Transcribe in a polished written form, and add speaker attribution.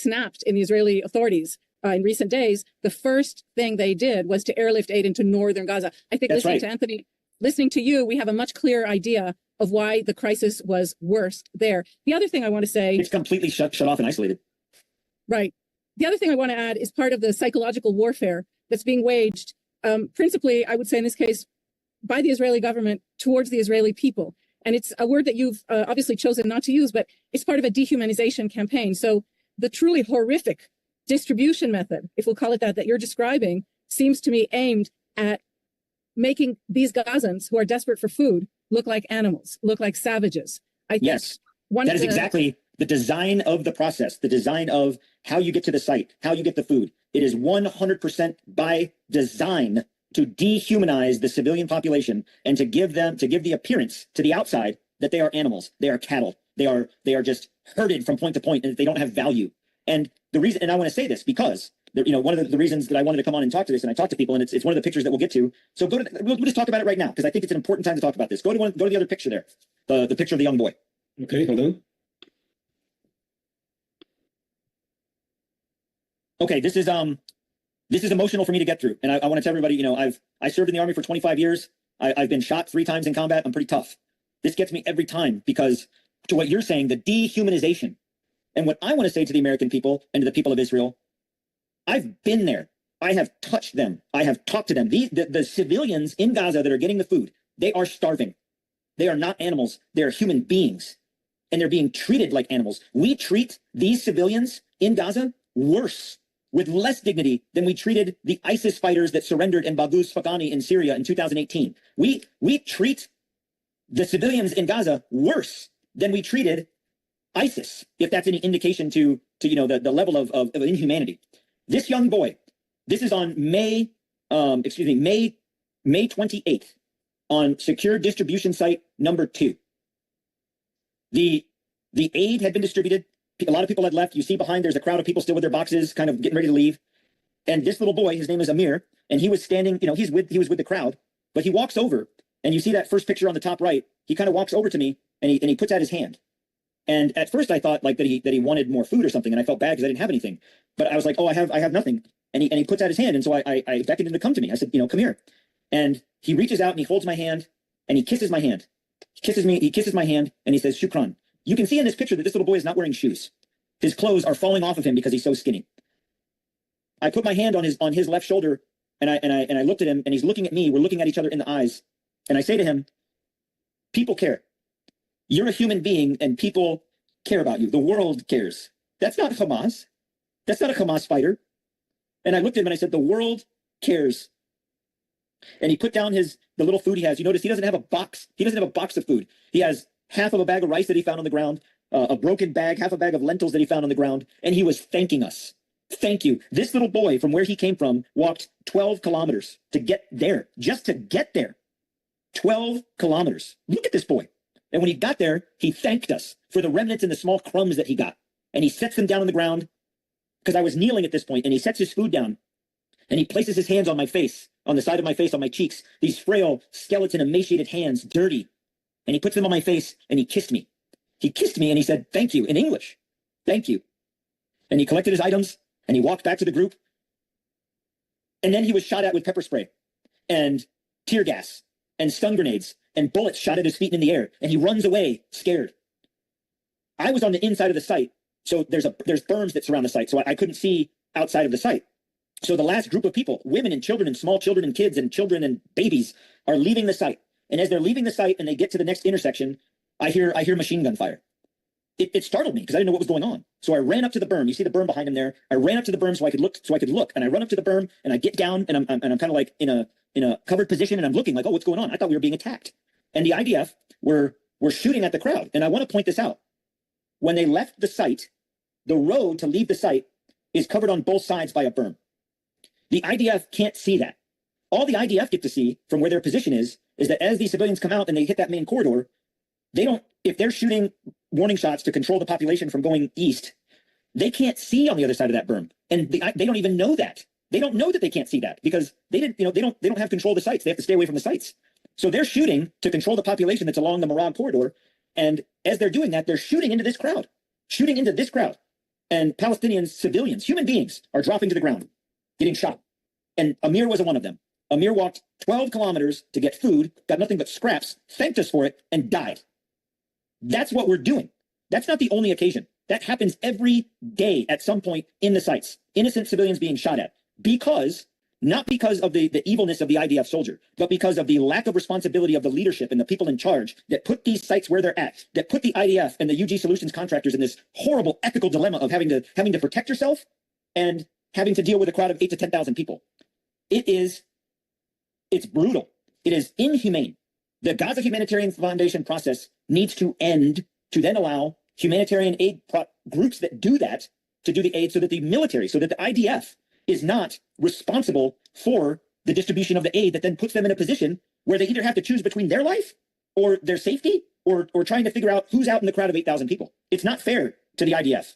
Speaker 1: snapped in the Israeli authorities in recent days, the first thing they did was to airlift aid into northern Gaza. I think listening to Anthony, listening to you, we have a much clearer idea of why the crisis was worst there. The other thing I want to say...
Speaker 2: It's completely shut off and isolated.
Speaker 1: Right. The other thing I want to add is part of the psychological warfare that's being waged, principally, I would say in this case, by the Israeli government towards the Israeli people. And it's a word that you've obviously chosen not to use, but it's part of a dehumanization campaign. So the truly horrific distribution method, if we'll call it that you're describing, seems to me aimed at making these Gazans who are desperate for food look like animals, look like savages. I think
Speaker 2: yes, that is exactly the design of the process, the design of how you get to the site, how you get the food. It is 100% by design to dehumanize the civilian population and to give the appearance to the outside that they are animals, they are cattle, they are just herded from point to point and that they don't have value. And the reason, and I want to say this because one of the reasons that I wanted to come on and talk to this, and I talk to people, and it's one of the pictures that we'll get to. So we'll just talk about it right now because I think it's an important time to talk about this. Go to the other picture there, the picture of the young boy.
Speaker 3: Okay, hold on.
Speaker 2: Okay, this is emotional for me to get through, and I want to tell everybody, I served in the Army for 25 years. I've been shot 3 times in combat. I'm pretty tough. This gets me every time because to what you're saying, the dehumanization. And what I want to say to the American people and to the people of Israel, I've been there. I have touched them. I have talked to them. The civilians in Gaza that are getting the food, they are starving. They are not animals. They are human beings. And they're being treated like animals. We treat these civilians in Gaza worse, with less dignity than we treated the ISIS fighters that surrendered in Baghuz Faghani in Syria in 2018. We treat the civilians in Gaza worse than we treated ISIS, if that's any indication to the level of inhumanity. This young boy, this is on May 28th on secure distribution site number 2. The aid had been distributed. A lot of people had left. You see behind, there's a crowd of people still with their boxes, kind of getting ready to leave. And this little boy, his name is Amir, and he was standing, he was with the crowd, but he walks over, and you see that first picture on the top right, he kind of walks over to me, and he puts out his hand. And at first I thought like that he wanted more food or something, and I felt bad because I didn't have anything. But I was like, oh, I have nothing. And he puts out his hand, and so I beckoned him to come to me. I said, come here. And he reaches out and he holds my hand and he kisses my hand. He kisses my hand, and he says, Shukran. You can see in this picture that this little boy is not wearing shoes. His clothes are falling off of him because he's so skinny. I put my hand on his left shoulder, and I looked at him, and he's looking at me. We're looking at each other in the eyes, and I say to him, people care. You're a human being, and people care about you. The world cares. That's not Hamas. That's not a Hamas fighter. And I looked at him and I said, the world cares. And he put down the little food he has. You notice he doesn't have a box. He doesn't have a box of food. He has half of a bag of rice that he found on the ground, a broken bag, half a bag of lentils that he found on the ground, and he was thanking us. Thank you. This little boy from where he came from walked 12 kilometers to get there, just to get there. 12 kilometers. Look at this boy. And when he got there, he thanked us for the remnants and the small crumbs that he got. And he sets them down on the ground, because I was kneeling at this point, and he sets his food down, and he places his hands on my face, on the side of my face, on my cheeks, these frail, skeleton, emaciated hands, dirty. And he puts them on my face, and he kissed me. He kissed me, and he said, thank you, in English. Thank you. And he collected his items, and he walked back to the group. And then he was shot at with pepper spray, and tear gas, and stun grenades, and bullets shot at his feet in the air, and he runs away, scared. I was on the inside of the site, so there's berms that surround the site, so I couldn't see outside of the site. So the last group of people, women and children and small children and kids and children and babies, are leaving the site. And as they're leaving the site and they get to the next intersection, I hear machine gun fire. It startled me because I didn't know what was going on. So I ran up to the berm. You see the berm behind him there. I ran up to the berm so I could look. And I run up to the berm and I get down and I'm kind of like in a covered position, and I'm looking like, oh, what's going on? I thought we were being attacked. And the IDF were shooting at the crowd. And I want to point this out. When they left the site, the road to leave the site is covered on both sides by a berm. The IDF can't see that. All the IDF get to see from where their position is that as these civilians come out and they hit that main corridor, if they're shooting warning shots to control the population from going east, they can't see on the other side of that berm. And they don't even know that. They don't know that they can't see that because they don't have control of the sites. They have to stay away from the sites. So they're shooting to control the population that's along the Marag corridor. And as they're doing that, they're shooting into this crowd. and Palestinians, civilians, human beings are dropping to the ground, getting shot. And Amir was one of them. Amir walked 12 kilometers to get food, got nothing but scraps, thanked us for it, and died. That's what we're doing. That's not the only occasion. That happens every day at some point in the sites. Innocent civilians being shot at. Not because of the evilness of the IDF soldier, but because of the lack of responsibility of the leadership and the people in charge that put these sites where they're at, that put the IDF and the UG Solutions contractors in this horrible ethical dilemma of having to protect yourself and having to deal with a crowd of 8 to 10,000 people. It's brutal. It is inhumane. The Gaza Humanitarian Foundation process needs to end to then allow humanitarian aid groups that do that to do the aid, so that the military, so that the IDF is not responsible for the distribution of the aid that then puts them in a position where they either have to choose between their life or their safety or trying to figure out who's out in the crowd of 8,000 people. It's not fair to the IDF.